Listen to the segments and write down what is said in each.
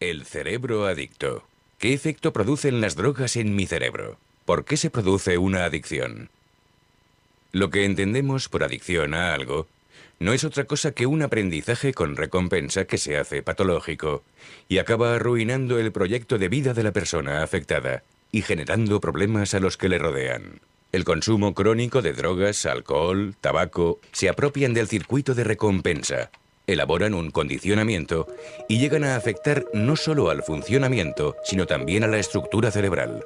El cerebro adicto. ¿Qué efecto producen las drogas en mi cerebro? ¿Por qué se produce una adicción? Lo que entendemos por adicción a algo no es otra cosa que un aprendizaje con recompensa que se hace patológico y acaba arruinando el proyecto de vida de la persona afectada y generando problemas a los que le rodean. El consumo crónico de drogas, alcohol, tabaco, se apropian del circuito de recompensa, elaboran un condicionamiento y llegan a afectar no solo al funcionamiento, sino también a la estructura cerebral.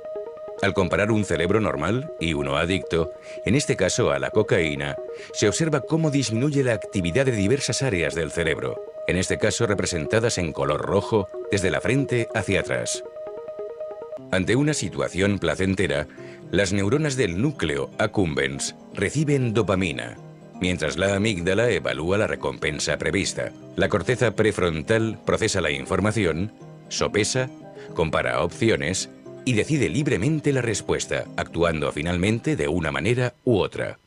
Al comparar un cerebro normal y uno adicto, en este caso a la cocaína, se observa cómo disminuye la actividad de diversas áreas del cerebro, en este caso representadas en color rojo desde la frente hacia atrás. Ante una situación placentera, las neuronas del núcleo accumbens reciben dopamina, mientras la amígdala evalúa la recompensa prevista. La corteza prefrontal procesa la información, sopesa, compara opciones y decide libremente la respuesta, actuando finalmente de una manera u otra.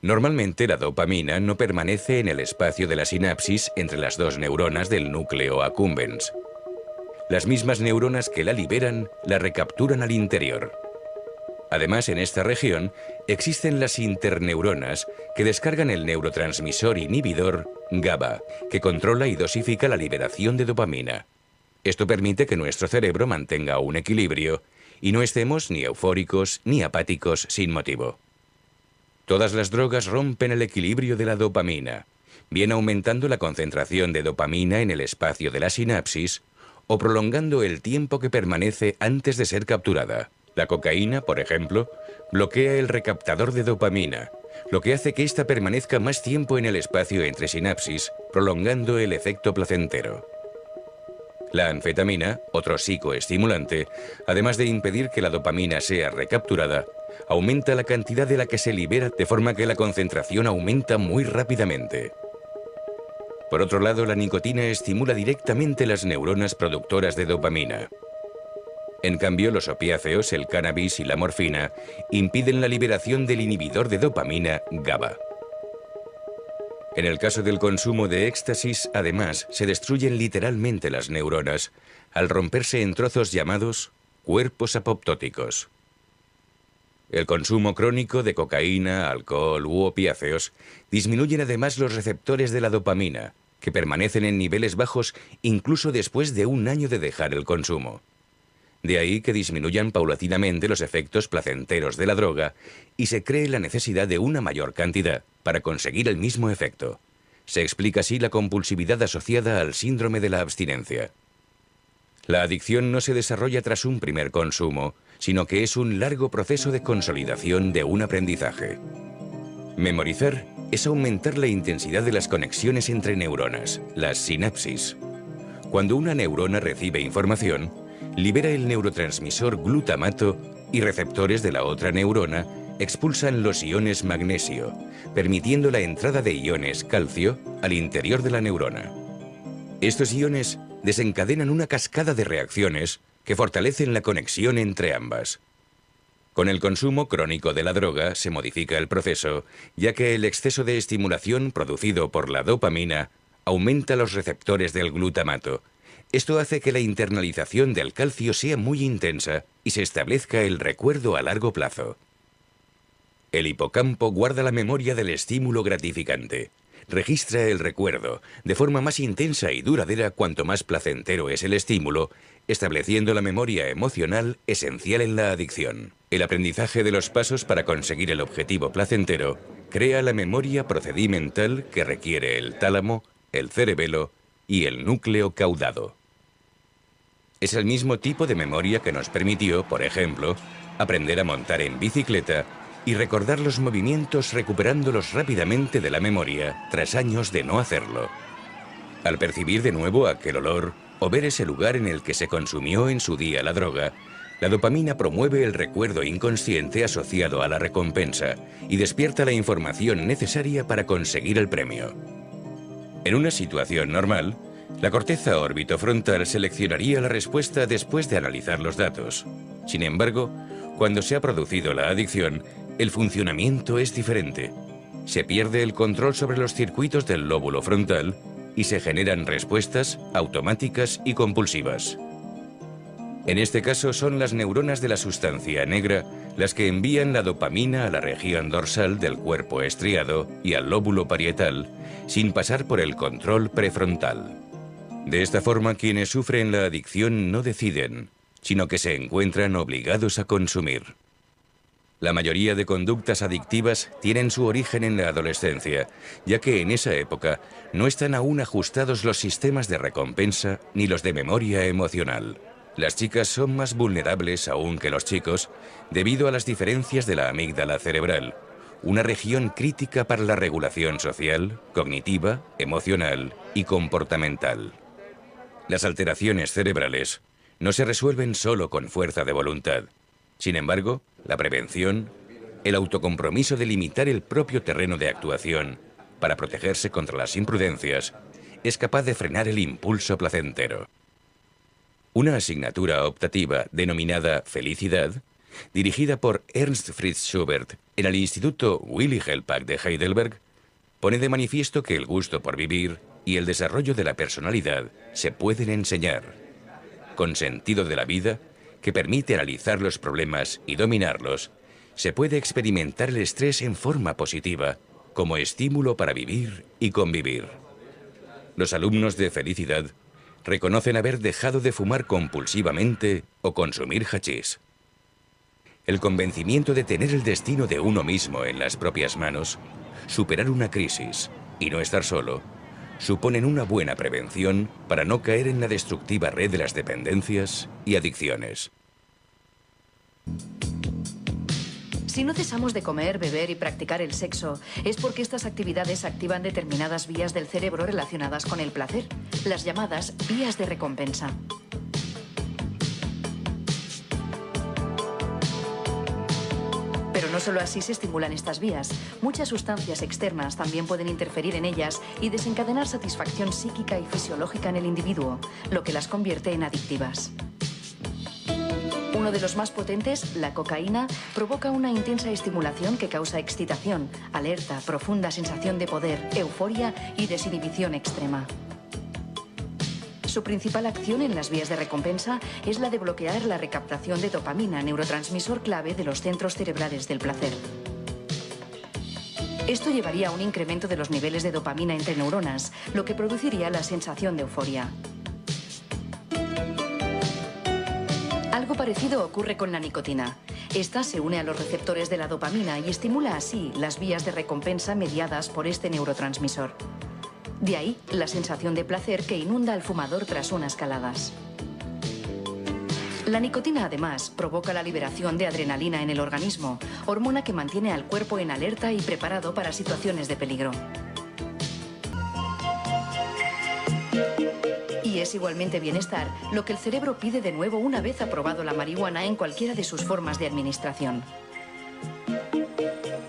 Normalmente la dopamina no permanece en el espacio de la sinapsis entre las dos neuronas del núcleo accumbens. Las mismas neuronas que la liberan la recapturan al interior. Además, en esta región existen las interneuronas que descargan el neurotransmisor inhibidor GABA, que controla y dosifica la liberación de dopamina. Esto permite que nuestro cerebro mantenga un equilibrio y no estemos ni eufóricos ni apáticos sin motivo. Todas las drogas rompen el equilibrio de la dopamina, bien aumentando la concentración de dopamina en el espacio de la sinapsis o prolongando el tiempo que permanece antes de ser capturada. La cocaína, por ejemplo, bloquea el recaptador de dopamina, lo que hace que ésta permanezca más tiempo en el espacio entre sinapsis, prolongando el efecto placentero. La anfetamina, otro psicoestimulante, además de impedir que la dopamina sea recapturada, aumenta la cantidad de la que se libera de forma que la concentración aumenta muy rápidamente. Por otro lado, la nicotina estimula directamente las neuronas productoras de dopamina. En cambio, los opiáceos, el cannabis y la morfina impiden la liberación del inhibidor de dopamina GABA. En el caso del consumo de éxtasis, además, se destruyen literalmente las neuronas al romperse en trozos llamados cuerpos apoptóticos. El consumo crónico de cocaína, alcohol u opiáceos disminuyen además los receptores de la dopamina, que permanecen en niveles bajos incluso después de un año de dejar el consumo. De ahí que disminuyan paulatinamente los efectos placenteros de la droga y se cree la necesidad de una mayor cantidad para conseguir el mismo efecto. Se explica así la compulsividad asociada al síndrome de la abstinencia. La adicción no se desarrolla tras un primer consumo, sino que es un largo proceso de consolidación de un aprendizaje. Memorizar es aumentar la intensidad de las conexiones entre neuronas, las sinapsis. Cuando una neurona recibe información, libera el neurotransmisor glutamato y receptores de la otra neurona expulsan los iones magnesio, permitiendo la entrada de iones calcio al interior de la neurona. Estos iones desencadenan una cascada de reacciones que fortalecen la conexión entre ambas. Con el consumo crónico de la droga se modifica el proceso, ya que el exceso de estimulación producido por la dopamina aumenta los receptores del glutamato. Esto hace que la internalización del calcio sea muy intensa y se establezca el recuerdo a largo plazo. El hipocampo guarda la memoria del estímulo gratificante. Registra el recuerdo de forma más intensa y duradera cuanto más placentero es el estímulo, estableciendo la memoria emocional esencial en la adicción. El aprendizaje de los pasos para conseguir el objetivo placentero crea la memoria procedimental que requiere el tálamo, el cerebelo y el núcleo caudado. Es el mismo tipo de memoria que nos permitió, por ejemplo, aprender a montar en bicicleta y recordar los movimientos recuperándolos rápidamente de la memoria tras años de no hacerlo. Al percibir de nuevo aquel olor o ver ese lugar en el que se consumió en su día la droga, la dopamina promueve el recuerdo inconsciente asociado a la recompensa y despierta la información necesaria para conseguir el premio. En una situación normal, la corteza orbitofrontal seleccionaría la respuesta después de analizar los datos. Sin embargo, cuando se ha producido la adicción, el funcionamiento es diferente. Se pierde el control sobre los circuitos del lóbulo frontal y se generan respuestas automáticas y compulsivas. En este caso son las neuronas de la sustancia negra las que envían la dopamina a la región dorsal del cuerpo estriado y al lóbulo parietal sin pasar por el control prefrontal. De esta forma, quienes sufren la adicción no deciden, sino que se encuentran obligados a consumir. La mayoría de conductas adictivas tienen su origen en la adolescencia, ya que en esa época no están aún ajustados los sistemas de recompensa ni los de memoria emocional. Las chicas son más vulnerables aún que los chicos debido a las diferencias de la amígdala cerebral, una región crítica para la regulación social, cognitiva, emocional y comportamental. Las alteraciones cerebrales no se resuelven solo con fuerza de voluntad. Sin embargo, la prevención, el autocompromiso de limitar el propio terreno de actuación para protegerse contra las imprudencias, es capaz de frenar el impulso placentero. Una asignatura optativa denominada Felicidad, dirigida por Ernst Fritz Schubert en el Instituto Willy Hellpack de Heidelberg, pone de manifiesto que el gusto por vivir y el desarrollo de la personalidad se pueden enseñar. Con sentido de la vida, que permite analizar los problemas y dominarlos, se puede experimentar el estrés en forma positiva, como estímulo para vivir y convivir. Los alumnos de Felicidad reconocen haber dejado de fumar compulsivamente o consumir hachís. El convencimiento de tener el destino de uno mismo en las propias manos, superar una crisis y no estar solo, suponen una buena prevención para no caer en la destructiva red de las dependencias y adicciones. Si no cesamos de comer, beber y practicar el sexo, es porque estas actividades activan determinadas vías del cerebro relacionadas con el placer, las llamadas vías de recompensa. Pero no solo así se estimulan estas vías. Muchas sustancias externas también pueden interferir en ellas y desencadenar satisfacción psíquica y fisiológica en el individuo, lo que las convierte en adictivas. Uno de los más potentes, la cocaína, provoca una intensa estimulación que causa excitación, alerta, profunda sensación de poder, euforia y desinhibición extrema. Su principal acción en las vías de recompensa es la de bloquear la recaptación de dopamina, neurotransmisor clave de los centros cerebrales del placer. Esto llevaría a un incremento de los niveles de dopamina entre neuronas, lo que produciría la sensación de euforia. Algo parecido ocurre con la nicotina. Esta se une a los receptores de la dopamina y estimula así las vías de recompensa mediadas por este neurotransmisor. De ahí la sensación de placer que inunda al fumador tras unas caladas. La nicotina, además, provoca la liberación de adrenalina en el organismo, hormona que mantiene al cuerpo en alerta y preparado para situaciones de peligro. Y es igualmente bienestar lo que el cerebro pide de nuevo una vez aprobado la marihuana en cualquiera de sus formas de administración.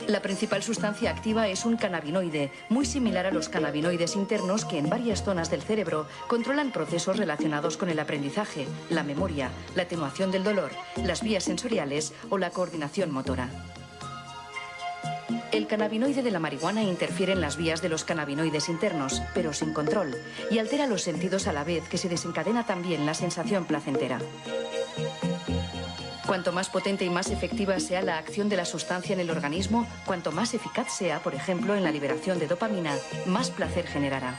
La principal sustancia activa es un cannabinoide, muy similar a los cannabinoides internos que en varias zonas del cerebro controlan procesos relacionados con el aprendizaje, la memoria, la atenuación del dolor, las vías sensoriales o la coordinación motora. El cannabinoide de la marihuana interfiere en las vías de los cannabinoides internos, pero sin control, y altera los sentidos a la vez que se desencadena también la sensación placentera. Cuanto más potente y más efectiva sea la acción de la sustancia en el organismo, cuanto más eficaz sea, por ejemplo, en la liberación de dopamina, más placer generará.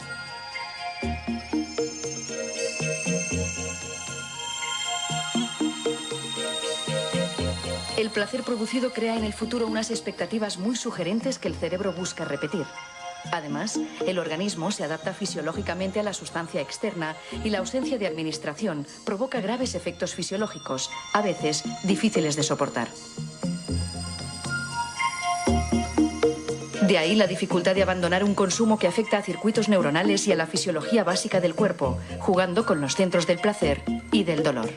El placer producido crea en el futuro unas expectativas muy sugerentes que el cerebro busca repetir. Además, el organismo se adapta fisiológicamente a la sustancia externa y la ausencia de administración provoca graves efectos fisiológicos, a veces difíciles de soportar. De ahí la dificultad de abandonar un consumo que afecta a circuitos neuronales y a la fisiología básica del cuerpo, jugando con los centros del placer y del dolor.